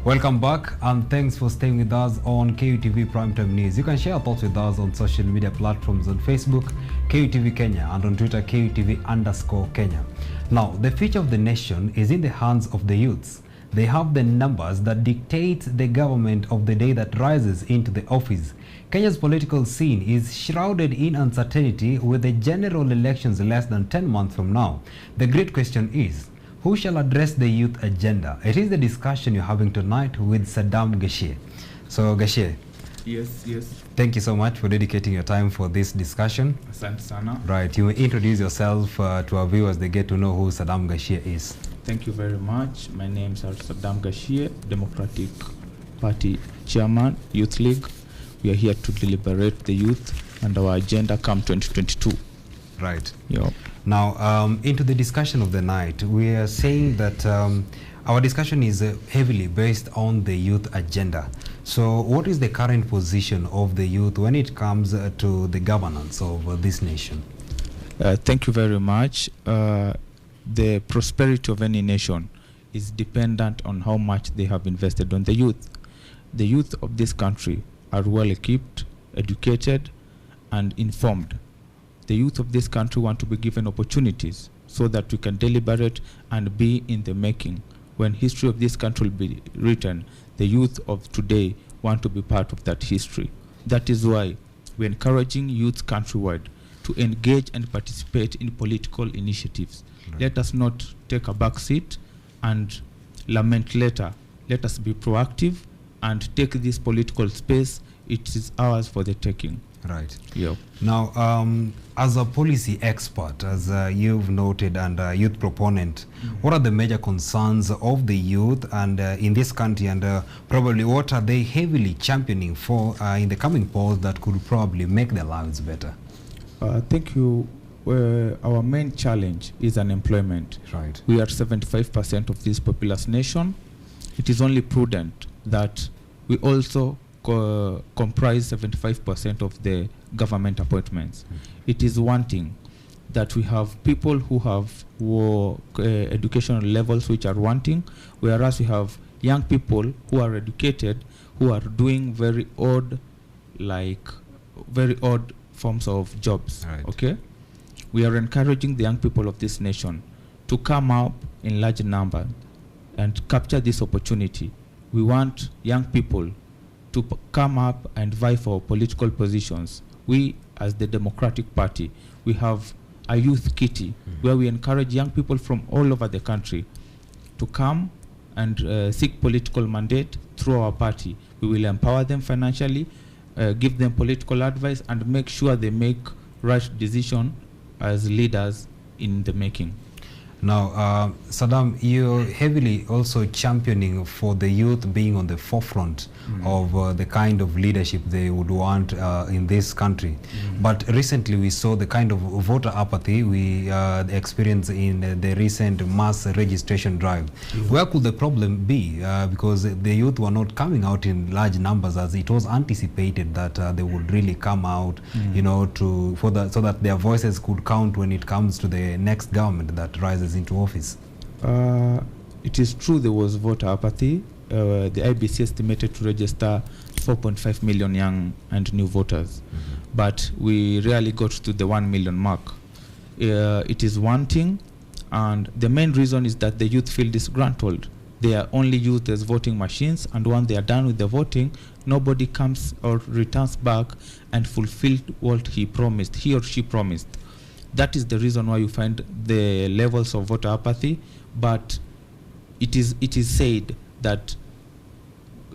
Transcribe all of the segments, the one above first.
Welcome back and thanks for staying with us on KUTV Primetime News. You can share your thoughts with us on social media platforms on Facebook, KUTV Kenya, and on Twitter, KUTV_Kenya. Now, the future of the nation is in the hands of the youths. They have the numbers that dictate the government of the day that rises into the office. Kenya's political scene is shrouded in uncertainty with the general elections less than 10 months from now. The great question is, who shall address the youth agenda? It is the discussion you're having tonight with Saddam Gashie. So Gashie. Yes. Thank you so much for dedicating your time for this discussion. Asante sana. Right, you introduce yourself to our viewers, they get to know who Saddam Gashie is. Thank you very much. My name is Saddam Gashie, Democratic Party Chairman, Youth League. We are here to deliberate the youth and our agenda come 2022. Right. Yeah. Now, into the discussion of the night, we are saying that our discussion is heavily based on the youth agenda. So what is the current position of the youth when it comes to the governance of this nation? Thank you very much. The prosperity of any nation is dependent on how much they have invested on the youth. The youth of this country are well equipped, educated, and informed. The youth of this country want to be given opportunities so that we can deliberate and be in the making. When history of this country will be written, the youth of today want to be part of that history. That is why we're encouraging youth countrywide to engage and participate in political initiatives. Right. Let us not take a back seat and lament later. Let us be proactive and take this political space. It is ours for the taking. Right. Yeah. Now, as a policy expert, as you've noted, and a youth proponent, what are the major concerns of the youth and in this country, and probably what are they heavily championing for in the coming polls that could probably make their lives better? Thank you. Our main challenge is unemployment. Right. We are 75% of this populous nation. It is only prudent that we also comprise 75% of the government appointments. It is wanting that we have people who have educational levels which are wanting, whereas we have young people who are educated who are doing very odd forms of jobs. Right. Okay, we are encouraging the young people of this nation to come up in large numbers and capture this opportunity. We want young people to come up and vie for political positions. We, as the Democratic Party, we have a youth kitty where we encourage young people from all over the country to come and seek political mandate through our party. We will empower them financially, give them political advice, and make sure they make right decision as leaders in the making. Now, Saddam, you're heavily also championing for the youth being on the forefront of the kind of leadership they would want in this country. But recently we saw the kind of voter apathy we experienced in the recent mass registration drive. Where could the problem be? Because the youth were not coming out in large numbers as it was anticipated that they would really come out, you know, so that their voices could count when it comes to the next government that rises into office. It is true there was voter apathy. The IBC estimated to register 4.5 million young and new voters, but we rarely got to the 1 million mark. It is wanting, and the main reason is that the youth feel disgruntled. They are only used as voting machines, and when they are done with the voting, nobody comes or returns back and fulfilled what he or she promised. That is the reason why you find the levels of voter apathy. But it is said that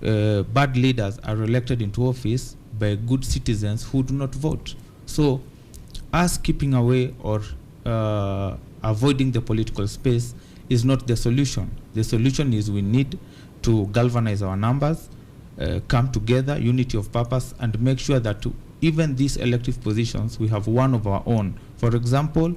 bad leaders are elected into office by good citizens who do not vote. So us keeping away or avoiding the political space is not the solution. The solution is we need to galvanize our numbers, come together, unity of purpose, and make sure that even these elective positions, we have one of our own. For example,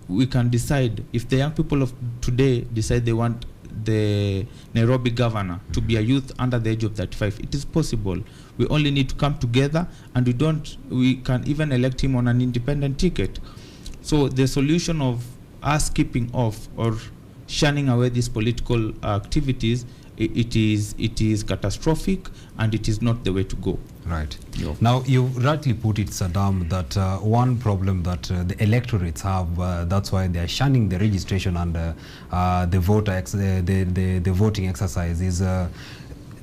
we can decide, if the young people of today decide they want the Nairobi governor to be a youth under the age of 35, it is possible. We only need to come together, and we can even elect him on an independent ticket. So the solution of us keeping off or shunning away these political activities it is catastrophic, and it is not the way to go. Right. Yeah. Now, you rightly put it, Saddam, that one problem that the electorates have, that's why they are shunning the registration and the voting exercise, is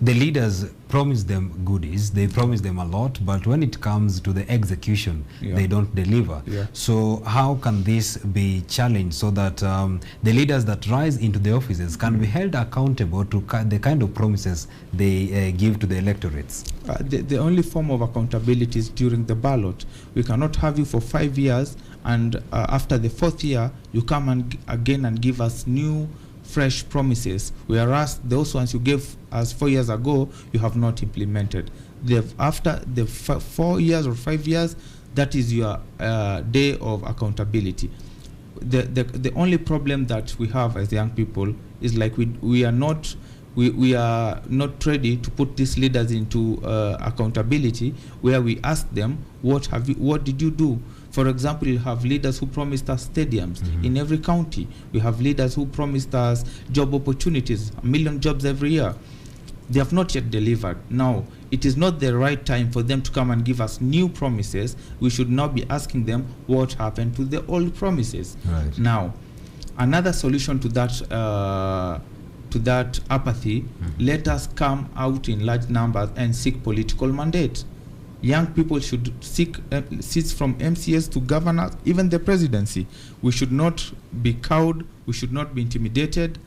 the leaders promise them goodies, they promise them a lot, but when it comes to the execution, they don't deliver. So how can this be challenged so that the leaders that rise into the offices can be held accountable to the kind of promises they give to the electorates? The only form of accountability is during the ballot. We cannot have you for 5 years, and after the 4th year, you come and again and give us new fresh promises, whereas those ones you gave us 4 years ago, you have not implemented. After the 4 years or 5 years, that is your day of accountability. The only problem that we have as young people is like we are not ready to put these leaders into accountability, where we ask them, what did you do? For example, you have leaders who promised us stadiums in every county. We have leaders who promised us job opportunities, 1 million jobs every year. They have not yet delivered. Now, it is not the right time for them to come and give us new promises. We should now be asking them what happened to the old promises. Right. Now, another solution to that apathy, let us come out in large numbers and seek political mandate. Young people should seek seats from MCS to governors, even the presidency. We should not be cowed. We should not be intimidated.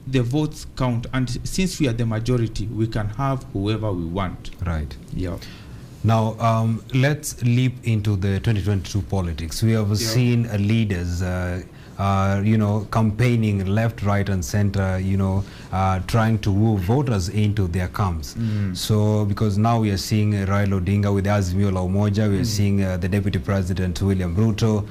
The votes count, and since we are the majority, we can have whoever we want. Right. Yeah. Now, let's leap into the 2022 politics. We have seen leaders campaigning left, right, and center, trying to woo voters into their camps. So, because now we are seeing Raila Odinga with Azimio La Umoja, we are seeing the Deputy President William Ruto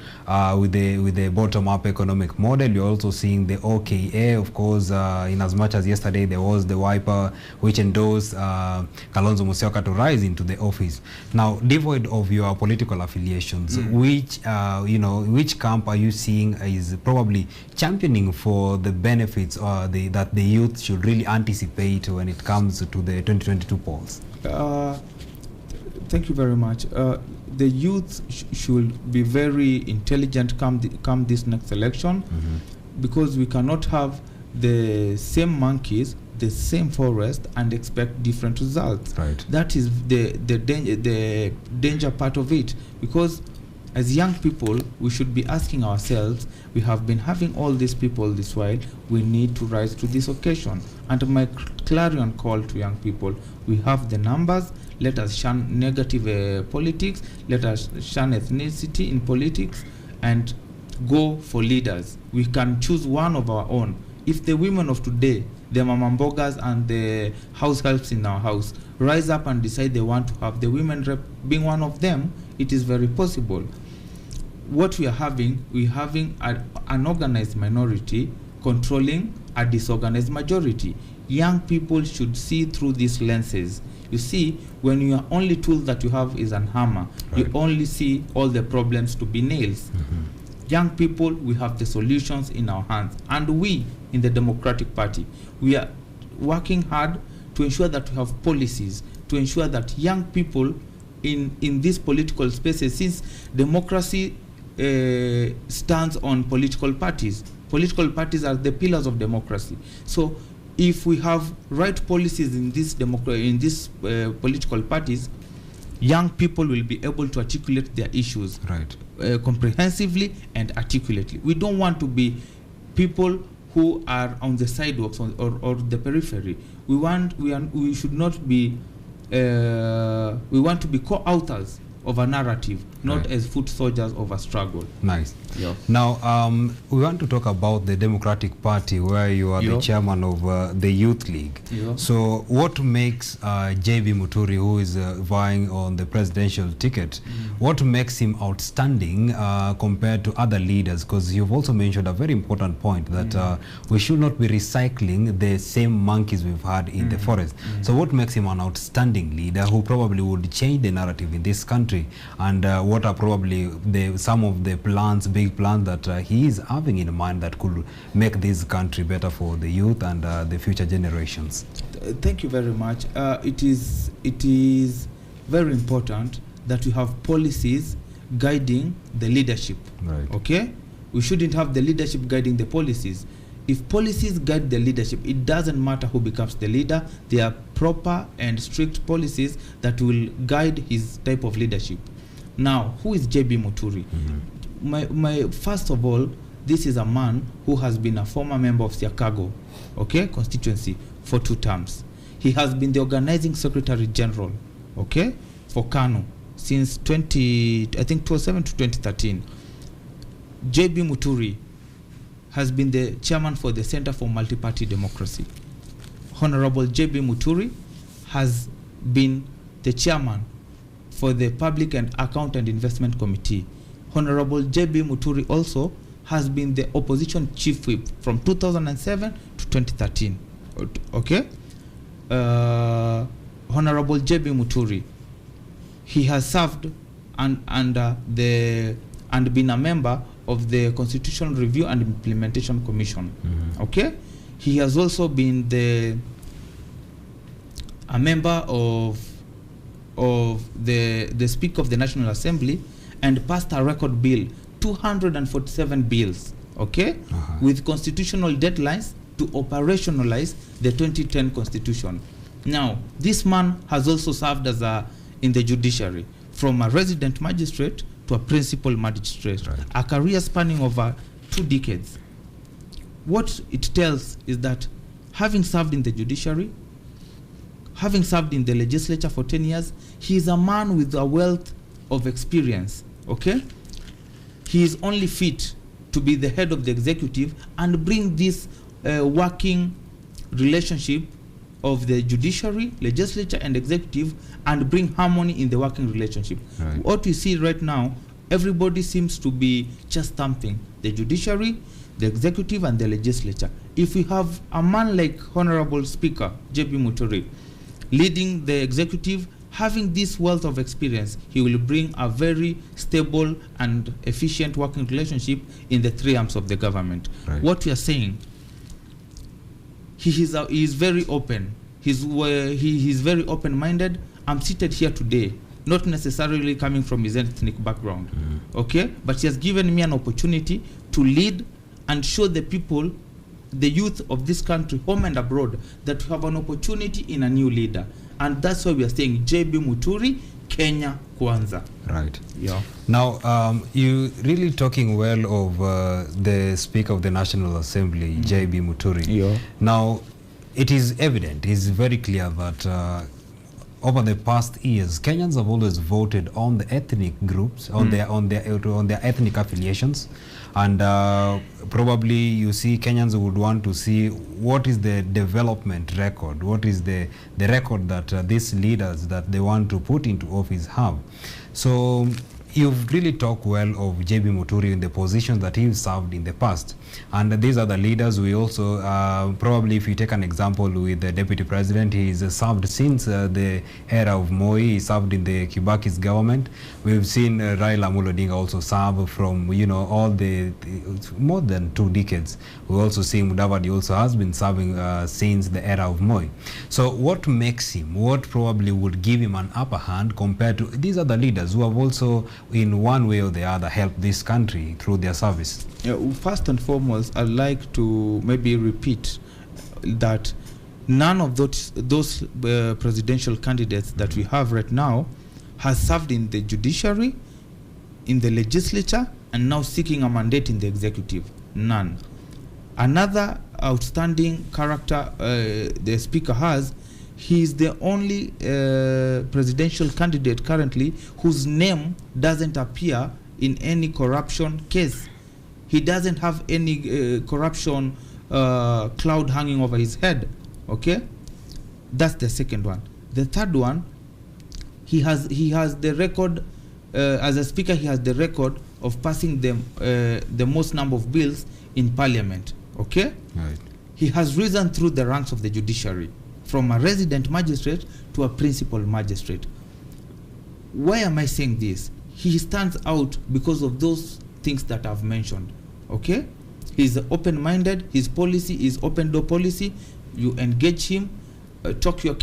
with the bottom-up economic model. You're also seeing the OKA, of course, in as much as yesterday there was the Wiper, which endorsed Kalonzo Musyoka to rise into the office. Now, devoid of your political affiliations, which camp are you seeing is probably championing for the benefits that the youth should really anticipate when it comes to the 2022 polls? Thank you very much. The youth should be very intelligent come this next election, because we cannot have the same monkeys, the same forest, and expect different results. Right. That is the danger part of it, because as young people, we should be asking ourselves, we have been having all these people this while, we need to rise to this occasion. And my clarion call to young people, we have the numbers, let us shun negative politics, let us shun ethnicity in politics, and go for leaders. We can choose one of our own. If the women of today, the mamambogas and the house helps in our house, rise up and decide they want to have the women rep being one of them, it is very possible. What we're having an organized minority controlling a disorganized majority. Young people should see through these lenses. You see, when your only tool that you have is an hammer, you only see all the problems to be nails. Young people, we have the solutions in our hands. And we, in the Democratic Party, we are working hard to ensure that we have policies, to ensure that young people in these political spaces, since democracy stands on political parties. Political parties are the pillars of democracy. So if we have right policies in these political parties, young people will be able to articulate their issues comprehensively and articulately. We don't want to be people who are on the sidewalks or the periphery. We want to be co-authors of a narrative, not as foot soldiers of a struggle. Nice. Yeah. Now, we want to talk about the Democratic Party, where you are the chairman of the Youth League. So what makes J.B. Muturi, who is vying on the presidential ticket, what makes him outstanding compared to other leaders? Because you've also mentioned a very important point that we should not be recycling the same monkeys we've had in the forest. So what makes him an outstanding leader who probably would change the narrative in this country country, and what are probably some of the plans, big plans that he is having in mind that could make this country better for the youth and the future generations? Thank you very much. It is very important that we have policies guiding the leadership. Right. Okay? We shouldn't have the leadership guiding the policies. If policies guide the leadership, it doesn't matter who becomes the leader. There are proper and strict policies that will guide his type of leadership. Now, who is J.B. Muturi? First of all, this is a man who has been a former member of Siakago, okay, constituency for 2 terms. He has been the organizing secretary general, okay, for KANU since 2007 to 2013. J.B. Muturi has been the chairman for the Center for Multi-Party Democracy. Honorable J.B. Muturi has been the chairman for the Public and Account and Investment Committee. Honorable J.B. Muturi also has been the opposition chief whip from 2007 to 2013. Okay? Honorable J.B. Muturi, he has served and been a member of the Constitutional Review and Implementation Commission. Okay? He has also been a member of the Speaker of the National Assembly and passed a record bill, 247 bills, okay, with constitutional deadlines to operationalize the 2010 Constitution. Now, this man has also served as in the judiciary, from a resident magistrate to a principal magistrate, right, a career spanning over 2 decades. What it tells is that having served in the judiciary, having served in the legislature for 10 years, he is a man with a wealth of experience, okay? He is only fit to be the head of the executive and bring this working relationship of the judiciary, legislature, and executive, and bring harmony in the working relationship. Right. What we see right now, everybody seems to be just thumping the judiciary, the executive, and the legislature. If we have a man like Honorable Speaker J.B. Muturi leading the executive, having this wealth of experience, he will bring a very stable and efficient working relationship in the 3 arms of the government. Right. What we are saying, he is very open. He is very open-minded. I'm seated here today, not necessarily coming from his ethnic background, okay? But he has given me an opportunity to lead and show the people, the youth of this country, home and abroad, that we have an opportunity in a new leader. And that's why we are saying J.B. Muturi, Kenya Kwanza. Right. Yeah. Now, you really talking well of the Speaker of the National Assembly, J.B. Muturi. Yeah. Now, it is evident, it is very clear that over the past years, Kenyans have always voted on the ethnic groups, on their ethnic affiliations, and probably you see Kenyans would want to see what is the development record, what is the record that these leaders that they want to put into office have. So you've really talked well of J.B. Muturi in the positions that he served in the past. And these are the leaders. We also, probably if you take an example with the Deputy President, he's served since the era of Moi. He served in the Kibaki's government. We've seen Raila Amolo Odinga also serve from, you know, all the more than 2 decades. We also see Mudavadi also has been serving since the era of Moi. So what makes him, what probably would give him an upper hand compared to these other leaders who have also in one way or the other helped this country through their service? First and foremost, I'd like to maybe repeat that none of those presidential candidates that we have right now has served in the judiciary, in the legislature, and now seeking a mandate in the executive. None. Another outstanding character the Speaker has, he is the only presidential candidate currently whose name doesn't appear in any corruption case. He doesn't have any corruption cloud hanging over his head. Okay, that's the second one. The third one, he has the record as a speaker. He has the record of passing the most number of bills in Parliament. Okay, right. He has risen through the ranks of the judiciary, from a resident magistrate to a principal magistrate. why am I saying this? He stands out because of those things that I've mentioned. Okay, he's open-minded. His policy is open door policy. You engage him, talk your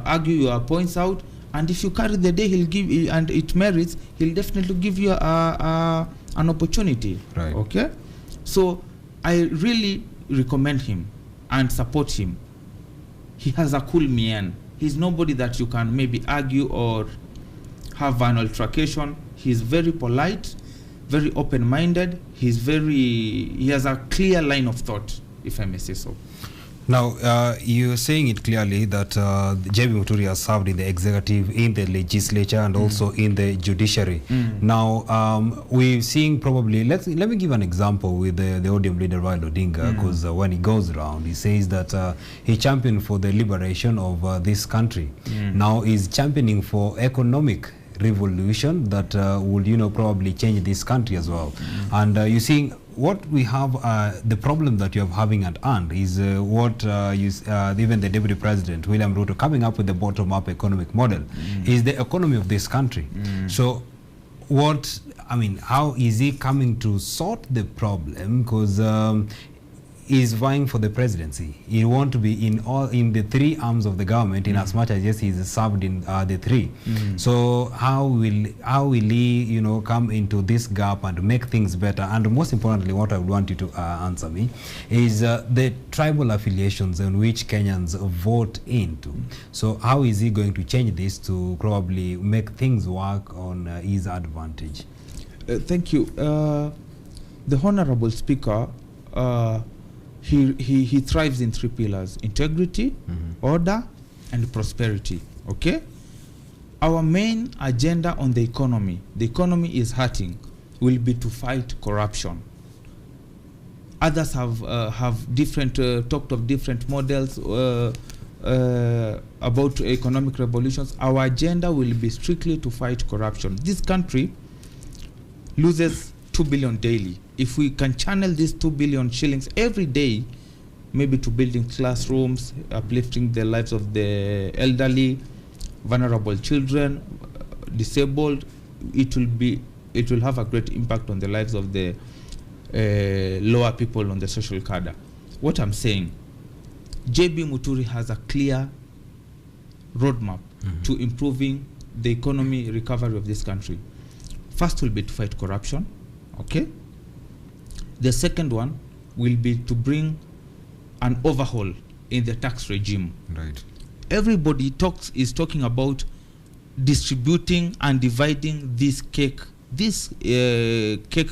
argue your points out, and if you carry the day, he'll give you, and it merits, he'll definitely give you an opportunity. Right. Okay, so I really recommend him and support him. He has a cool mien. He's nobody that you can maybe argue or have an altercation. He's very polite, very open-minded. He has a clear line of thought, if I may say so. Now, you're saying it clearly that J.B. Muturi has served in the executive, in the legislature, and also in the judiciary. Now, we're seeing probably, let me give an example with the ODM leader Raila Odinga, because when he goes around, he says that he championed for the liberation of this country. Now, he's championing for economic revolution that would, probably change this country as well. And you're seeing what we have, the problem that you're having at hand is what even the Deputy President, William Ruto, coming up with the bottom-up economic model, is the economy of this country. So how is he coming to sort the problem? Because is vying for the presidency. He want to be in the three arms of the government, in as much as yes, he's served in the three. So how will he come into this gap and make things better? And most importantly, what I would want you to answer me is the tribal affiliations in which Kenyans vote into. So how is he going to change this to probably make things work on his advantage? Thank you. The Honorable Speaker, he thrives in three pillars: integrity, order, and prosperity. Okay, our main agenda on the economy is hurting, will be to fight corruption. Others have different talked of different models about economic revolutions. Our agenda will be strictly to fight corruption. This country loses 2 billion daily. If we can channel these 2 billion shillings every day, maybe to building classrooms, uplifting the lives of the elderly, vulnerable children, disabled, it will have a great impact on the lives of the lower people on the social cadre. What I'm saying, J.B. Muturi has a clear roadmap to improving the economy recovery of this country. First will be to fight corruption. Okay. The second one will be to bring an overhaul in the tax regime. Right. Everybody is talking about distributing and dividing this cake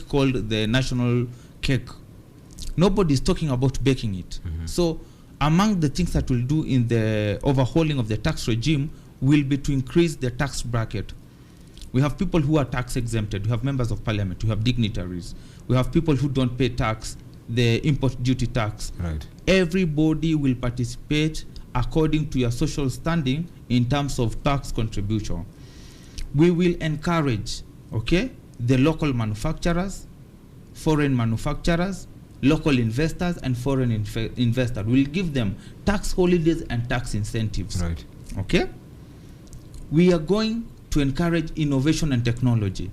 called the national cake. Nobody is talking about baking it. So among the things that we'll do in the overhauling of the tax regime will be to increase the tax bracket. We have people who are tax exempted. We have members of parliament. We have dignitaries. We have people who don't pay tax, the import duty tax. Right. Everybody will participate according to your social standing in terms of tax contribution. We will encourage, the local manufacturers, foreign manufacturers, local investors, and foreign investors. We'll give them tax holidays and tax incentives. Right. Okay? We are going to encourage innovation and technology.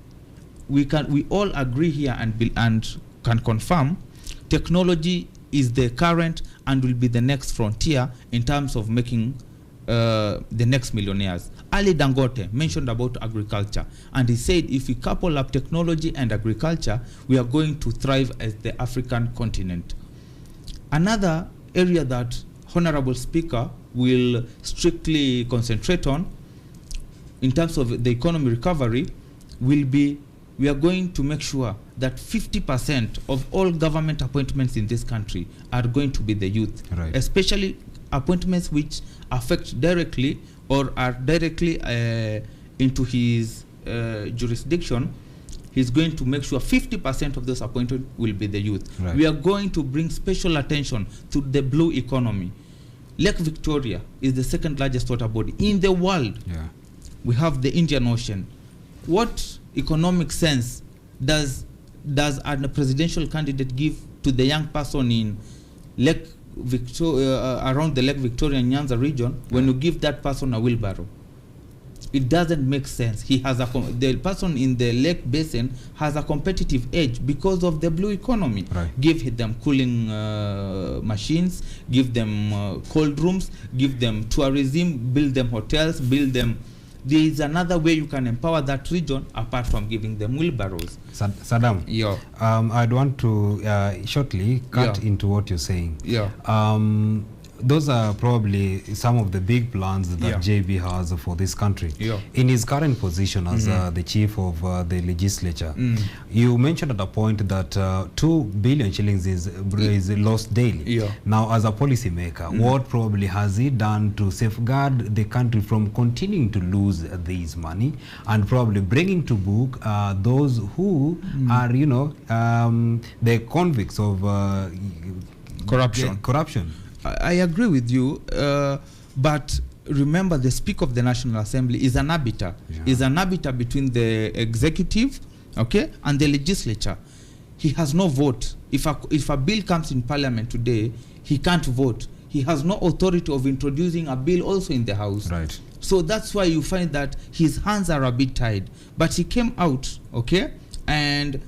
We all agree here and can confirm technology is the current and will be the next frontier in terms of making the next millionaires. Ali Dangote mentioned about agriculture, and he said if we couple up technology and agriculture, we are going to thrive as the African continent. Another area that Honorable Speaker will strictly concentrate on in terms of the economy recovery will be, we are going to make sure that 50% of all government appointments in this country are going to be the youth, right. Especially appointments which affect directly or are directly into his jurisdiction. He's going to make sure 50% of those appointments will be the youth. Right. We are going to bring special attention to the blue economy. Lake Victoria is the second largest water body in the world. Yeah. We have the Indian Ocean. What economic sense does a presidential candidate give to the young person in Lake Victoria, around the Lake Victoria and Nyanza region, when you give that person a wheelbarrow? It doesn't make sense. He has the person in the lake basin has a competitive edge because of the blue economy. Right. Give them cooling machines, give them cold rooms, give them tourism, build them hotels, build them. There is another way you can empower that region apart from giving them wheelbarrows. Saddam, Yeah. I'd want to shortly cut Yeah. into what you're saying. Yeah. Those are probably some of the big plans that Yeah. JB has for this country. Yeah. In his current position as the chief of the legislature, you mentioned at a point that 2 billion shillings is lost daily. Yeah. Now, as a policymaker, what probably has he done to safeguard the country from continuing to lose this money and probably bringing to book those who are, you know, the convicts of corruption? I agree with you, but remember the Speaker of the National Assembly is an arbiter. Yeah. Is an arbiter between the executive, okay, and the legislature. He has no vote. If a bill comes in Parliament today, he can't vote. He has no authority of introducing a bill also in the House. Right. So that's why you find that his hands are a bit tied. But he came out, okay, and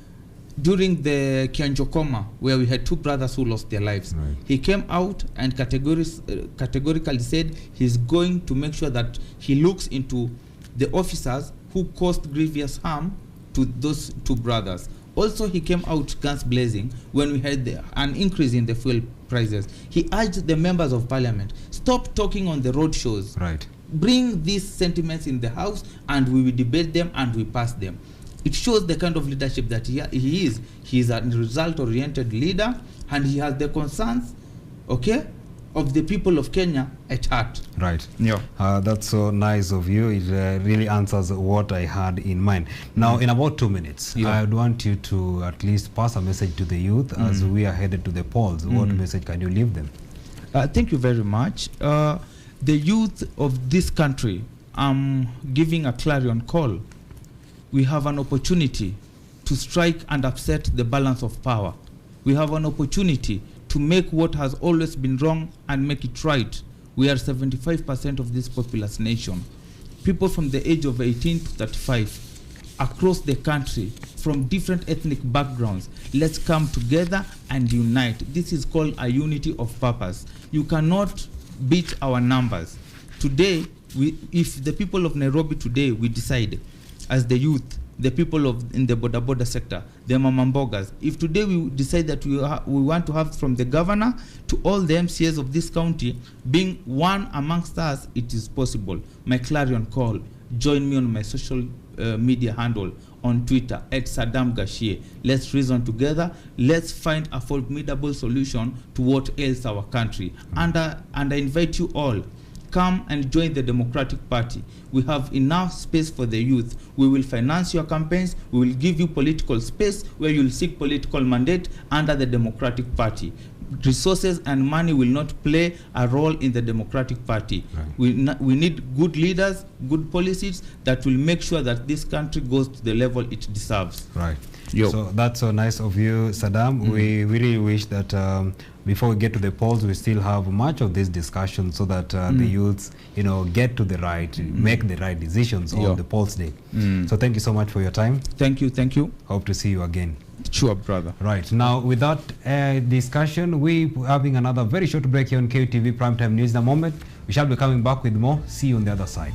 during the Kianjokoma, where we had 2 brothers who lost their lives, right, he came out and categorically said he's going to make sure that he looks into the officers who caused grievous harm to those 2 brothers. Also, he came out guns blazing when we had an increase in the fuel prices. He urged the members of parliament, stop talking on the road shows. Right. Bring these sentiments in the House and we will debate them and we pass them. It shows the kind of leadership that he is. He is a result-oriented leader, and he has the concerns, okay, of the people of Kenya at heart. Right. Yeah. That's so nice of you. It really answers what I had in mind. Now, in about 2 minutes, Yeah. I'd want you to at least pass a message to the youth as we are headed to the polls. What message can you leave them? Thank you very much. The youth of this country, I'm giving a clarion call. We have an opportunity to strike and upset the balance of power. We have an opportunity to make what has always been wrong and make it right. We are 75% of this populous nation. People from the age of 18 to 35 across the country from different ethnic backgrounds. Let's come together and unite. This is called a unity of purpose. You cannot beat our numbers. Today, if the people of Nairobi today, we decide as the youth, the people in the border sector, the mamambogas, if today we decide that we want to have from the governor to all the MCAs of this county being one amongst us, it is possible. My clarion call, join me on my social media handle on Twitter @SaddamGashie. Let's reason together. Let's find a formidable solution to what ails our country. And I invite you all, come and join the Democratic Party. We have enough space for the youth. We will finance your campaigns. We will give you political space where you'll seek political mandate under the Democratic Party. Resources and money will not play a role in the Democratic Party. Right. We need good leaders, good policies that will make sure that this country goes to the level it deserves. Right. Yo. So that's so nice of you, Saddam. We really wish that before we get to the polls, we still have much of this discussion so that the youths, you know, get to the right, make the right decisions on the polls day. So thank you so much for your time. Thank you. Thank you. Hope to see you again. Sure, brother. Right. Now, with that discussion, we're having another very short break here on KUTV Primetime News. In a moment, we shall be coming back with more. See you on the other side.